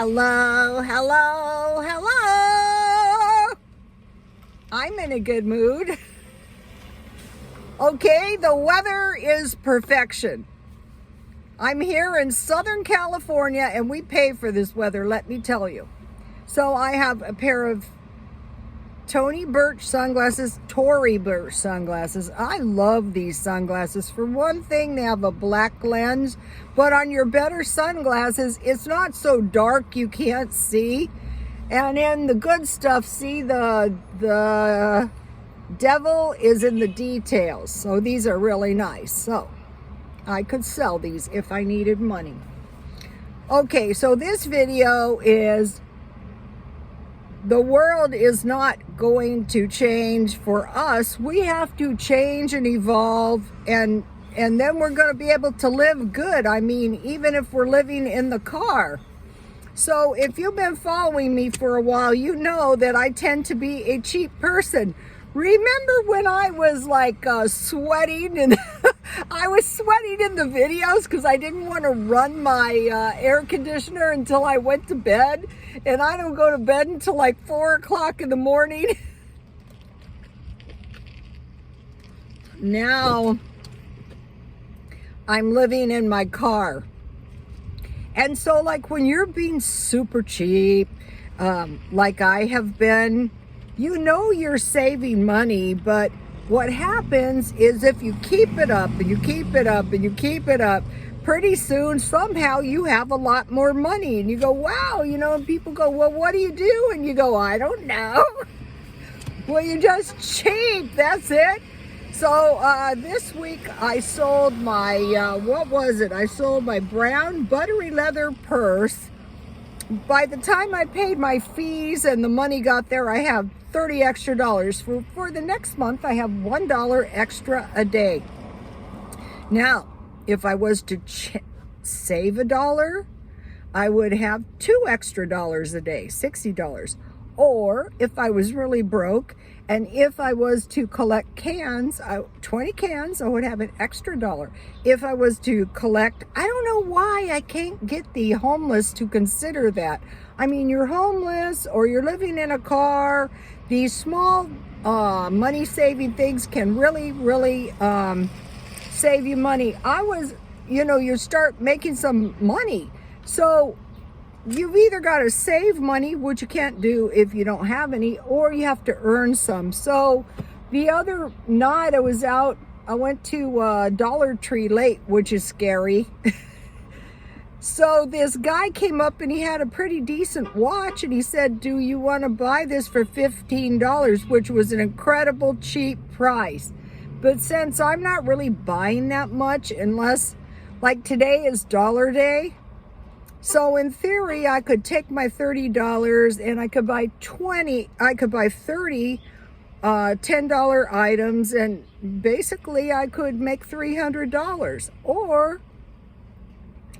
Hello, hello, hello. I'm in a good mood. Okay, the weather is perfection. I'm here in Southern California and we pay for this weather, let me tell you. So I have a pair of Tory Burch sunglasses. I love these sunglasses. For one thing, they have a black lens, but on your better sunglasses, it's not so dark you can't see. And in the good stuff, see, the devil is in the details. So these are really nice. So I could sell these if I needed money. Okay, so this video is, the world is not going to change for us. We have to change and evolve, and then we're going to be able to live good. I mean, even if we're living in the car. So if you've been following me for a while, you know that I tend to be a cheap person. Remember when I was like sweating, and I was sweating in the videos because I didn't want to run my air conditioner until I went to bed, and I don't go to bed until like 4 o'clock in the morning. Now I'm living in my car. And so like when you're being super cheap, like I have been, you know you're saving money, but what happens is if you keep it up and you keep it up and you keep it up, pretty soon somehow you have a lot more money and you go, wow, you know, and people go, well, what do you do? And you go, I don't know. Well, you just cheap, that's it. So this week I sold my, I sold my brown buttery leather purse. By the time I paid my fees and the money got there, I have $30 extra. For the next month, I have $1 extra a day. Now, if I was to save $1, I would have $2 extra a day, $60. Or if I was really broke, and if I was to collect cans, 20 cans, I would have an extra $1. If I was to collect, I don't know why I can't get the homeless to consider that. I mean, you're homeless or you're living in a car. These small money-saving things can really, really save you money. You start making some money. So you've either got to save money, which you can't do if you don't have any, or you have to earn some. So the other night I was out, I went to Dollar Tree late, which is scary. So this guy came up and he had a pretty decent watch and he said, do you want to buy this for $15, which was an incredible cheap price. But since I'm not really buying that much unless, like today is dollar day, so in theory, I could take my $30 and I could buy 30 $10 items, and basically I could make $300. Or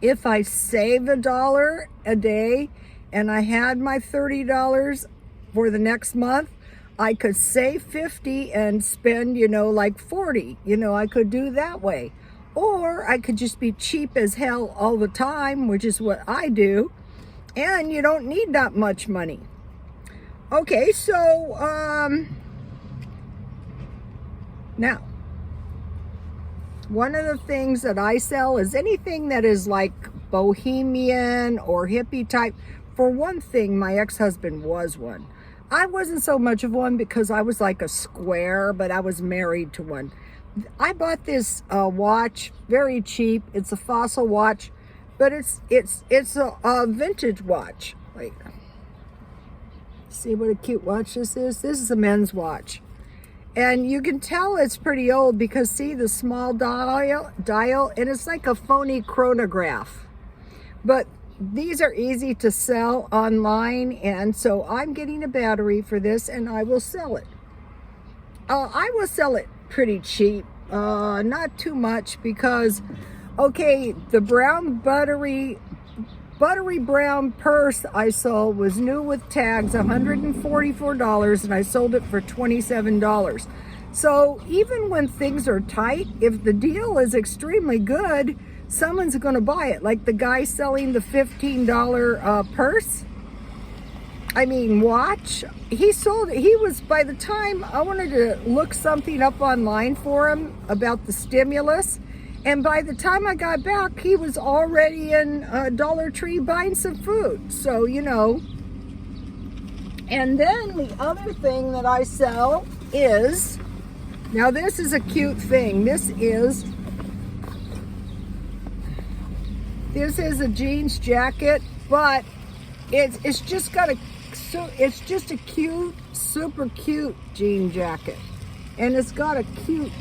if I save $1 a day and I had my $30 for the next month, I could save 50 and spend, like 40. I could do that way. Or I could just be cheap as hell all the time, which is what I do. And you don't need that much money. Okay, so, now, one of the things that I sell is anything that is like bohemian or hippie type. For one thing, my ex-husband was one. I wasn't so much of one because I was like a square, but I was married to one. I bought this watch, very cheap. It's a Fossil watch, but it's a vintage watch. Wait, see what a cute watch this is? This is a men's watch. And you can tell it's pretty old because see the small dial, and it's like a phony chronograph. But these are easy to sell online, and so I'm getting a battery for this and I will sell it. I will sell it pretty cheap, not too much, because okay, the brown buttery brown purse I sold was new with tags, $144, and I sold it for $27. So even when things are tight, if the deal is extremely good, someone's going to buy it. Like the guy selling the $15 purse. I mean, watch. He sold it. He was, by the time I wanted to look something up online for him about the stimulus, and by the time I got back, he was already in Dollar Tree buying some food. So, you know. And then the other thing that I sell is, now this is a cute thing. This is a jeans jacket, but it's just got a, so it's just a cute, super cute jean jacket, and it's got a cute.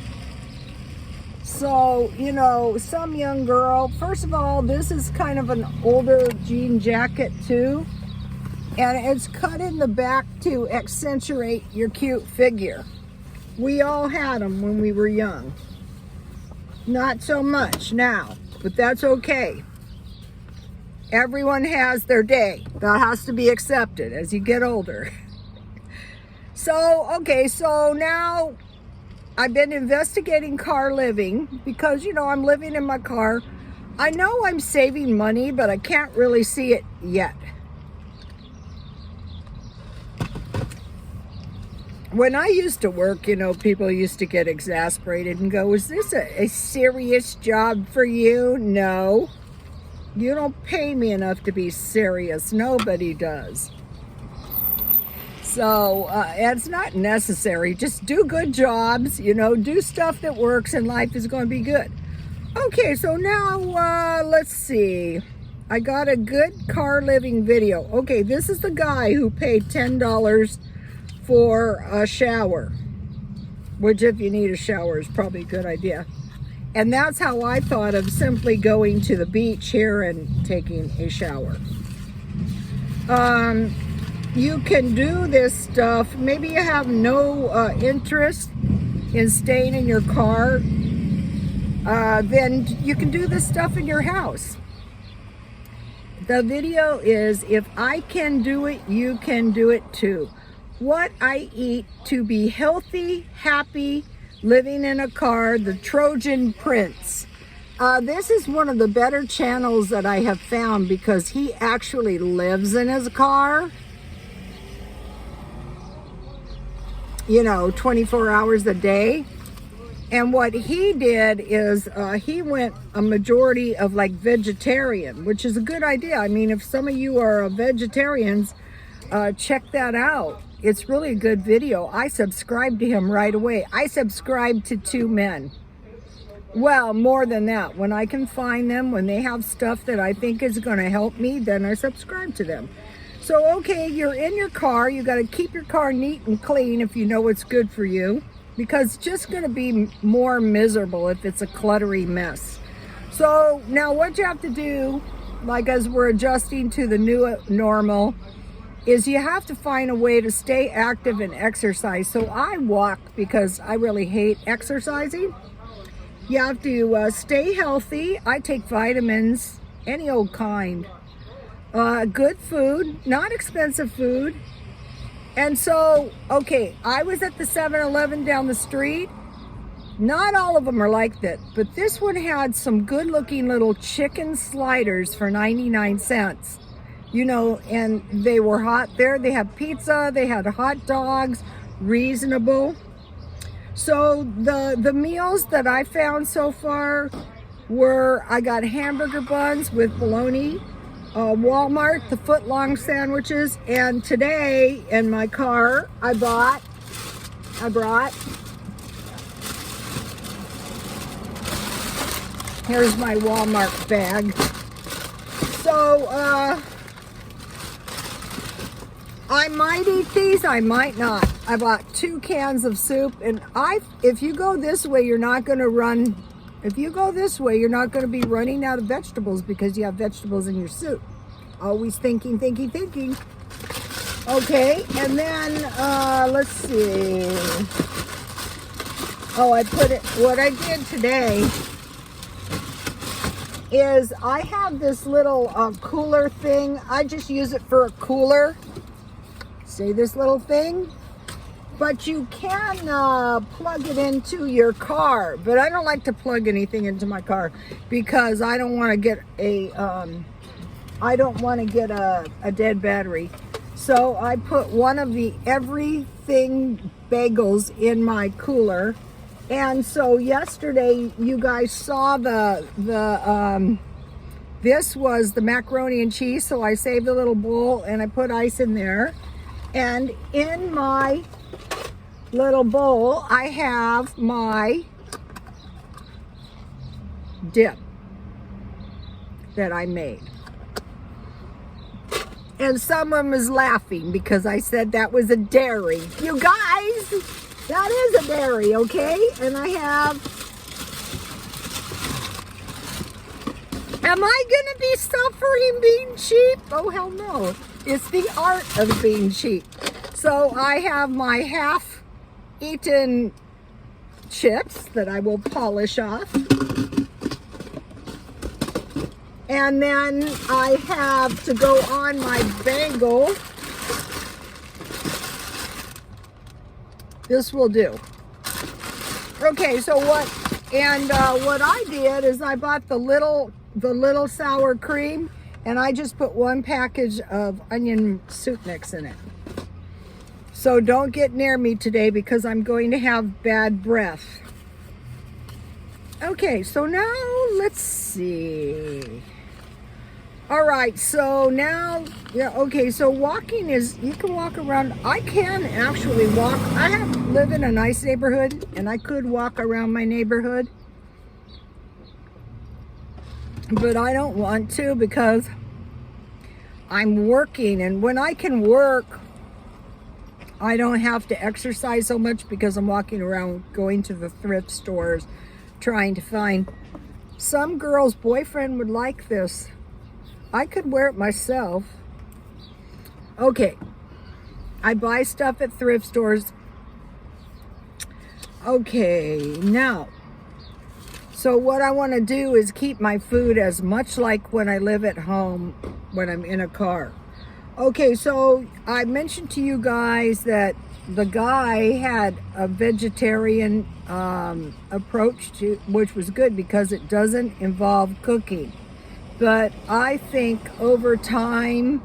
So, you know, some young girl, first of all, this is kind of an older jean jacket too. And it's cut in the back to accentuate your cute figure. We all had them when we were young. Not so much now, but that's okay. Everyone has their day. That has to be accepted as you get older. So, okay, so now I've been investigating car living because, you know, I'm living in my car. I know I'm saving money, but I can't really see it yet. When I used to work, you know, people used to get exasperated and go, is this a serious job for you? No. You don't pay me enough to be serious. Nobody does. So it's not necessary. Just do good jobs, you know, do stuff that works, and life is going to be good. Okay, so now let's see. I got a good car living video. Okay, this is the guy who paid $10 for a shower, which if you need a shower is probably a good idea. And that's how I thought of simply going to the beach here and taking a shower. You can do this stuff. Maybe you have no interest in staying in your car. Then you can do this stuff in your house. The video is, if I can do it, you can do it too. What I eat to be healthy, happy, living in a car, the Trojan Prince. This is one of the better channels that I have found because he actually lives in his car. You know, 24 hours a day. And what he did is he went a majority of like vegetarian, which is a good idea. I mean, if some of you are vegetarians, check that out. It's really a good video. I subscribed to him right away. I subscribed to 2 men. Well, more than that. When I can find them, when they have stuff that I think is going to help me, then I subscribe to them. So, okay, you're in your car. You got to keep your car neat and clean if you know what's good for you, because it's just going to be more miserable if it's a cluttery mess. So now what you have to do, like as we're adjusting to the new normal, is you have to find a way to stay active and exercise. So I walk because I really hate exercising. You have to stay healthy. I take vitamins, any old kind. Good food, not expensive food. And so, okay, I was at the 7-Eleven down the street. Not all of them are like that, but this one had some good looking little chicken sliders for 99 cents. You know, and they were hot there. They had pizza, they had hot dogs, reasonable. So the meals that I found so far were, I got hamburger buns with bologna, Walmart, the foot-long sandwiches, and today in my car, I brought, here's my Walmart bag. So, I might eat these, I might not. I bought 2 cans of soup, and if you go this way, you're not going to run. If you go this way, you're not going to be running out of vegetables because you have vegetables in your soup. Always thinking. Okay, and then, let's see. Oh, what I did today is I have this little cooler thing. I just use it for a cooler. See this little thing? But you can plug it into your car. But I don't like to plug anything into my car because I don't want to get a dead battery. So I put one of the everything bagels in my cooler. And so yesterday you guys saw this was the macaroni and cheese. So I saved a little bowl and I put ice in there. And in my little bowl, I have my dip that I made. And someone was laughing because I said that was a dairy. You guys, that is a dairy, okay? And I have, am I gonna be suffering being cheap? Oh, hell no. It's the art of being cheap. So I have my half-eaten chips that I will polish off. And then I have to go on my bagel. This will do. Okay, so what I did is I bought the little sour cream, and I just put one package of onion soup mix in it. So don't get near me today because I'm going to have bad breath. Okay, so now let's see. All right, so now, yeah, okay, so walking is, you can walk around. I can actually walk. I live in a nice neighborhood, and I could walk around my neighborhood. But I don't want to because I'm working, and when I can work, I don't have to exercise so much because I'm walking around going to the thrift stores trying to find. Some girl's boyfriend would like this. I could wear it myself. Okay, I buy stuff at thrift stores. Okay, now, so what I want to do is keep my food as much like when I live at home when I'm in a car. Okay, so I mentioned to you guys that the guy had a vegetarian approach to, which was good because it doesn't involve cooking. But I think over time,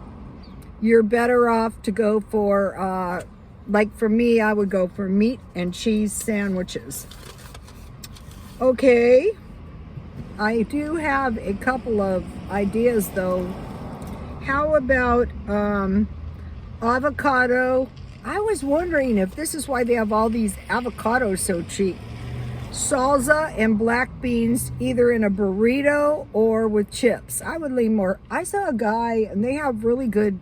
you're better off to go for, like for me, I would go for meat and cheese sandwiches. Okay, I do have a couple of ideas though. How about avocado? I was wondering if this is why they have all these avocados so cheap. Salsa and black beans, either in a burrito or with chips. I would lean more. I saw a guy, and they have really good,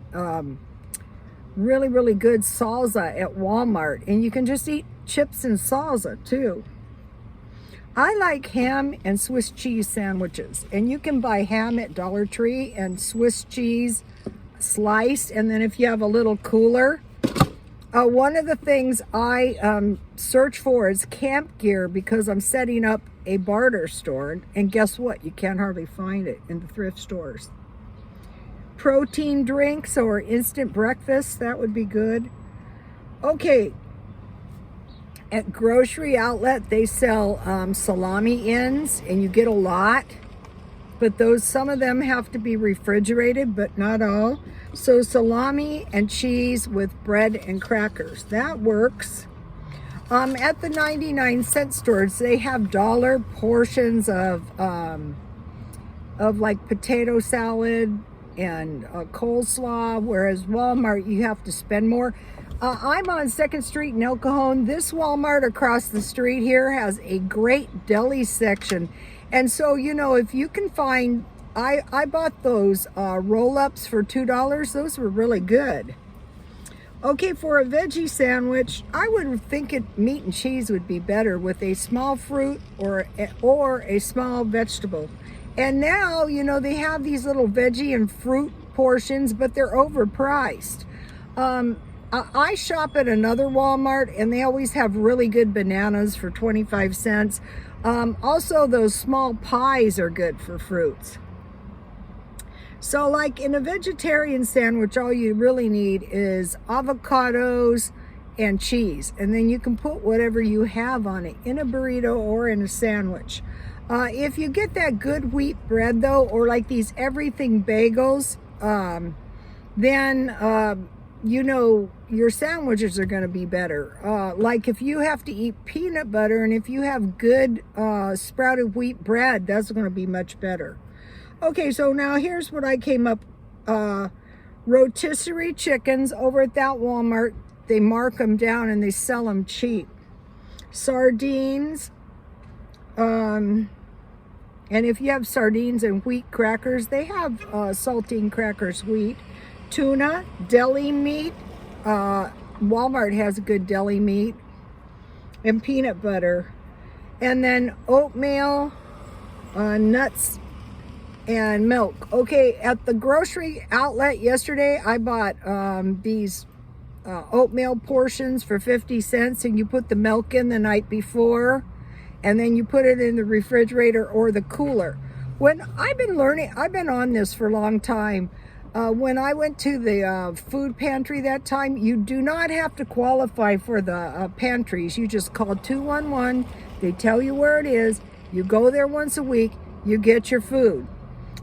really good salsa at Walmart, and you can just eat chips and salsa too. I like ham and Swiss cheese sandwiches, and you can buy ham at Dollar Tree and Swiss cheese sliced, and then if you have a little cooler. One of the things I search for is camp gear because I'm setting up a barter store. And guess what? You can't hardly find it in the thrift stores. Protein drinks or instant breakfast, that would be good. Okay. At grocery outlet, they sell salami ends, and you get a lot. But some of them have to be refrigerated, but not all. So salami and cheese with bread and crackers, that works. At the 99-cent stores, they have dollar portions of like potato salad and coleslaw, whereas Walmart, you have to spend more. I'm on 2nd Street in El Cajon. This Walmart across the street here has a great deli section. And so, you know, if you can find, I bought those roll-ups for $2. Those were really good. Okay, for a veggie sandwich, I would think meat and cheese would be better with a small fruit or a small vegetable. And now, you know, they have these little veggie and fruit portions, but they're overpriced. I shop at another Walmart, and they always have really good bananas for 25 cents. Also, those small pies are good for fruits. So like in a vegetarian sandwich, all you really need is avocados and cheese. And then you can put whatever you have on it in a burrito or in a sandwich. If you get that good wheat bread though, or like these everything bagels, then you know your sandwiches are going to be better. Like if you have to eat peanut butter, and if you have good sprouted wheat bread, that's going to be much better. Okay, so now here's what I came up. Rotisserie chickens over at that Walmart. They mark them down and they sell them cheap. Sardines. And if you have sardines and wheat crackers, they have saltine crackers wheat. Tuna, deli meat. Walmart has good deli meat. And peanut butter. And then oatmeal, nuts, and milk. Okay, at the grocery outlet yesterday, I bought these oatmeal portions for 50 cents, and you put the milk in the night before, and then you put it in the refrigerator or the cooler. When I've been on this for a long time. When I went to the food pantry that time, you do not have to qualify for the pantries. You just call 211. They tell you where it is. You go there once a week. You get your food.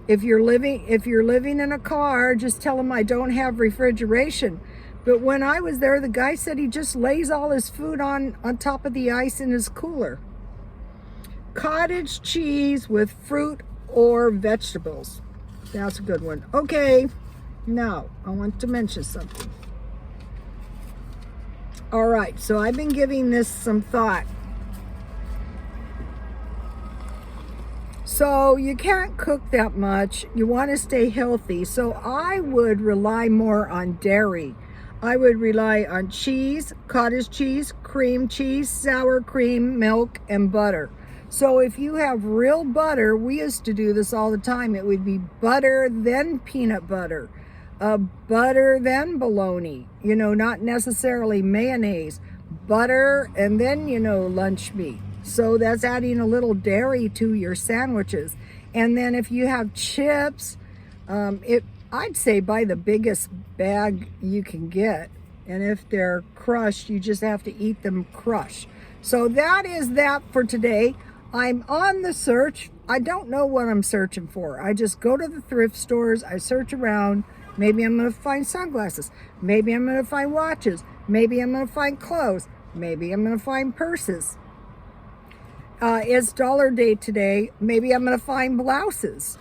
If you're living in a car, just tell them I don't have refrigeration. But when I was there, the guy said he just lays all his food on top of the ice in his cooler. Cottage cheese with fruit or vegetables. That's a good one. Okay, now I want to mention something. All right, so I've been giving this some thought. So you can't cook that much. You want to stay healthy. So I would rely more on dairy. I would rely on cheese, cottage cheese, cream cheese, sour cream, milk, and butter. So if you have real butter, we used to do this all the time. It would be butter, then peanut butter, butter, then bologna. You know, not necessarily mayonnaise. Butter, and then, you know, lunch meat. So that's adding a little dairy to your sandwiches. And then if you have chips, I'd say buy the biggest bag you can get. And if they're crushed, you just have to eat them crushed. So that is that for today. I'm on the search. I don't know what I'm searching for. I just go to the thrift stores. I search around. Maybe I'm going to find sunglasses. Maybe I'm going to find watches. Maybe I'm going to find clothes. Maybe I'm going to find purses. It's Dollar Day today. Maybe I'm going to find blouses.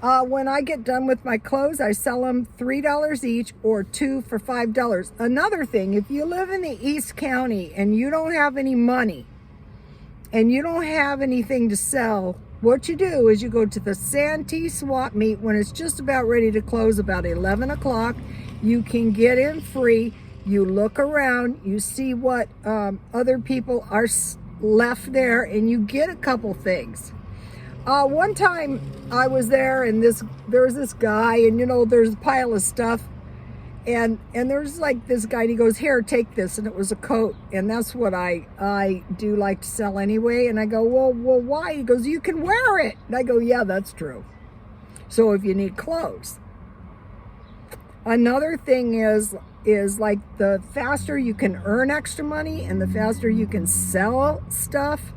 When I get done with my clothes, I sell them $3 each or 2 for $5. Another thing, if you live in the East County and you don't have any money and you don't have anything to sell, what you do is you go to the Santee Swap Meet when it's just about ready to close, about 11 o'clock. You can get in free. You look around, you see what other people are left there, and you get a couple things. One time I was there, and there was this guy, and you know, there's a pile of stuff, and there's like this guy, and he goes, "Here, take this," and it was a coat, and that's what I do like to sell anyway. And I go, well, why? He goes, "You can wear it," and I go, "Yeah, that's true." So if you need clothes. Another thing is like the faster you can earn extra money and the faster you can sell stuff,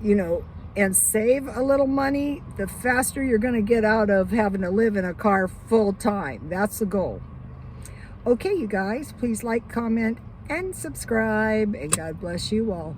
you know, and save a little money, the faster you're going to get out of having to live in a car full time. That's the goal. Okay, you guys, please like, comment, and subscribe, and God bless you all.